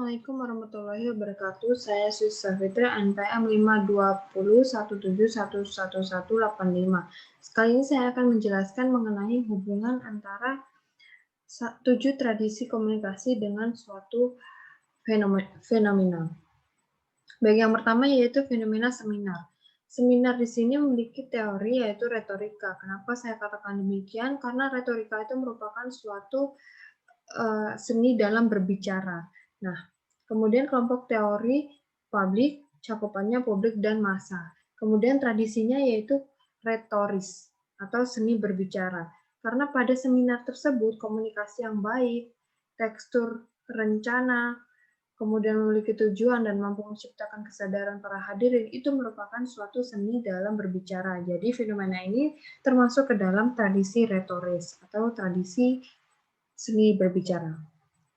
Assalamualaikum warahmatullahi wabarakatuh. Saya Susa Fitri, NPM 52017111185. Sekali ini saya akan menjelaskan mengenai hubungan antara 7 tradisi komunikasi dengan suatu fenomena. Baik, yang pertama yaitu fenomena seminar. Seminar di sini memiliki teori yaitu retorika. Kenapa saya katakan demikian? Karena retorika itu merupakan suatu seni dalam berbicara. Nah, kemudian kelompok teori publik, cakupannya publik dan massa. Kemudian tradisinya yaitu retoris atau seni berbicara. Karena pada seminar tersebut komunikasi yang baik, tekstur rencana, kemudian memiliki tujuan dan mampu menciptakan kesadaran para hadirin itu merupakan suatu seni dalam berbicara. Jadi fenomena ini termasuk ke dalam tradisi retoris atau tradisi seni berbicara.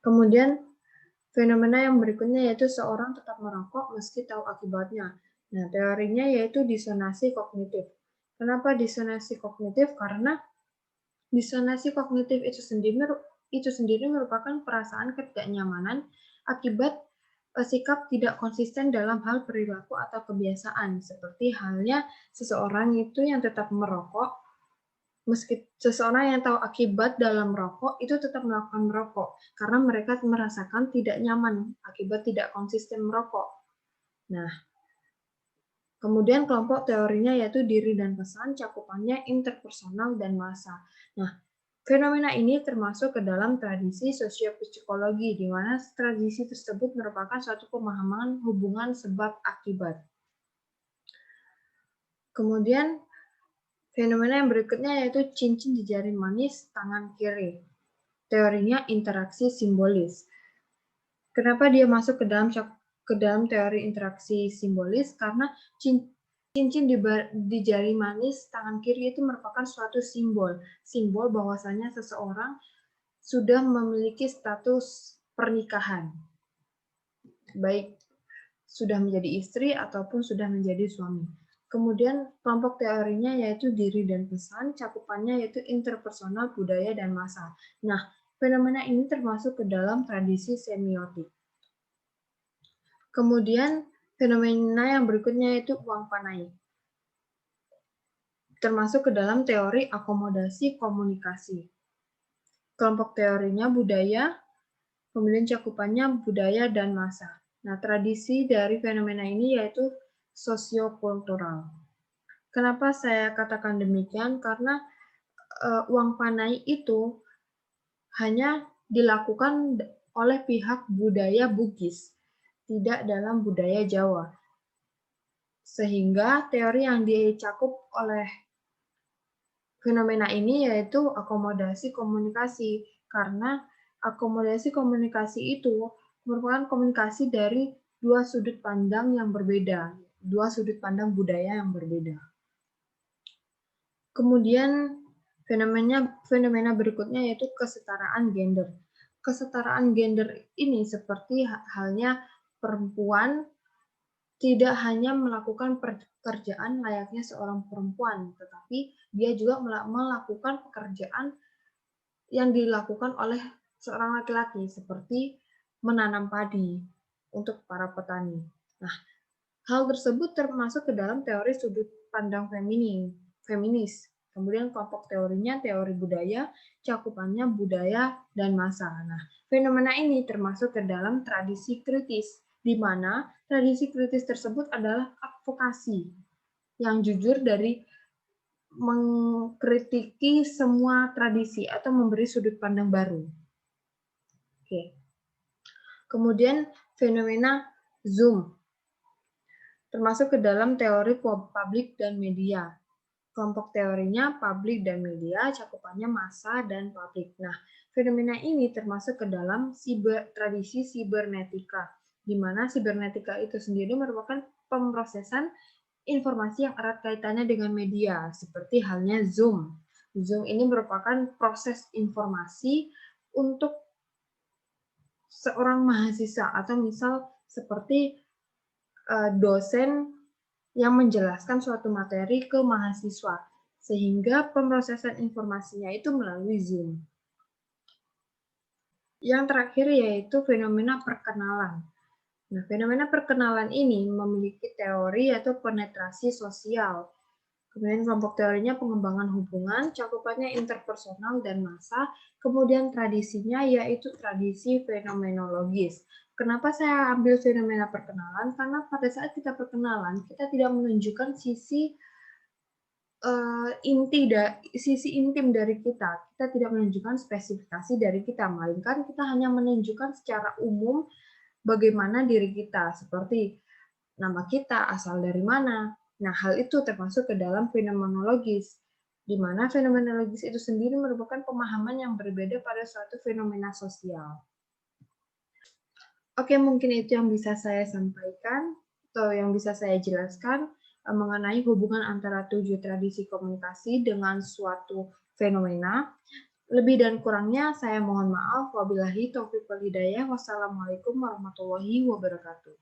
Kemudian fenomena yang berikutnya yaitu seorang tetap merokok meski tahu akibatnya. Nah, teorinya yaitu disonansi kognitif. Kenapa disonansi kognitif? Karena disonansi kognitif itu sendiri merupakan perasaan ketidaknyamanan akibat sikap tidak konsisten dalam hal perilaku atau kebiasaan, seperti halnya seseorang itu yang tetap merokok. Meski seseorang yang tahu akibat dalam merokok itu tetap melakukan merokok karena mereka merasakan tidak nyaman akibat tidak konsisten merokok. Nah, kemudian kelompok teorinya yaitu diri dan pesan, cakupannya interpersonal dan massa. Nah, fenomena ini termasuk ke dalam tradisi sosiopsikologi, di mana tradisi tersebut merupakan suatu pemahaman hubungan sebab akibat. Kemudian fenomena yang berikutnya yaitu cincin di jari manis tangan kiri. Teorinya interaksi simbolis. Kenapa dia masuk ke dalam teori interaksi simbolis? Karena cincin di jari manis tangan kiri itu merupakan suatu simbol bahwasanya seseorang sudah memiliki status pernikahan, baik sudah menjadi istri ataupun sudah menjadi suami. Kemudian kelompok teorinya yaitu diri dan pesan, cakupannya yaitu interpersonal, budaya, dan massa. Nah, fenomena ini termasuk ke dalam tradisi semiotik. Kemudian fenomena yang berikutnya yaitu uang panai. Termasuk ke dalam teori akomodasi komunikasi. Kelompok teorinya budaya, kemudian cakupannya budaya dan massa. Nah, tradisi dari fenomena ini yaitu sosiokultural. Kenapa saya katakan demikian? Karena uang panai itu hanya dilakukan oleh pihak budaya Bugis, tidak dalam budaya Jawa. Sehingga teori yang dicakup oleh fenomena ini yaitu akomodasi komunikasi, karena akomodasi komunikasi itu merupakan komunikasi dari dua sudut pandang yang berbeda, dua sudut pandang budaya yang berbeda. Kemudian fenomena berikutnya yaitu kesetaraan gender. Kesetaraan gender ini seperti halnya perempuan tidak hanya melakukan pekerjaan layaknya seorang perempuan, tetapi dia juga melakukan pekerjaan yang dilakukan oleh seorang laki-laki, seperti menanam padi untuk para petani. Nah, hal tersebut termasuk ke dalam teori sudut pandang feminis. Kemudian kelompok teorinya teori budaya, cakupannya budaya dan massa. Nah, fenomena ini termasuk ke dalam tradisi kritis, di mana tradisi kritis tersebut adalah advokasi yang jujur dari mengkritiki semua tradisi atau memberi sudut pandang baru. Oke. Kemudian fenomena Zoom termasuk ke dalam teori publik dan media. Kelompok teorinya publik dan media, cakupannya massa dan publik. Nah, fenomena ini termasuk ke dalam tradisi sibernetika, di mana sibernetika itu sendiri merupakan pemrosesan informasi yang erat kaitannya dengan media, seperti halnya Zoom. Zoom ini merupakan proses informasi untuk seorang mahasiswa atau misal seperti dosen yang menjelaskan suatu materi ke mahasiswa, sehingga pemrosesan informasinya itu melalui Zoom. Yang terakhir yaitu fenomena perkenalan. Nah, fenomena perkenalan ini memiliki teori atau penetrasi sosial. Kemudian kelompok teorinya pengembangan hubungan, cakupannya interpersonal dan massa, kemudian tradisinya yaitu tradisi fenomenologis. Kenapa saya ambil fenomena perkenalan? Karena pada saat kita perkenalan, kita tidak menunjukkan sisi intim dari kita. Kita tidak menunjukkan spesifikasi dari kita, melainkan kita hanya menunjukkan secara umum bagaimana diri kita, seperti nama kita, asal dari mana. Nah, hal itu termasuk ke dalam fenomenologis, di mana fenomenologis itu sendiri merupakan pemahaman yang berbeda pada suatu fenomena sosial. Oke, mungkin itu yang bisa saya sampaikan atau yang bisa saya jelaskan mengenai hubungan antara 7 tradisi komunikasi dengan suatu fenomena. Lebih dan kurangnya saya mohon maaf. Wabillahi taufiq wal hidayah. Wassalamualaikum warahmatullahi wabarakatuh.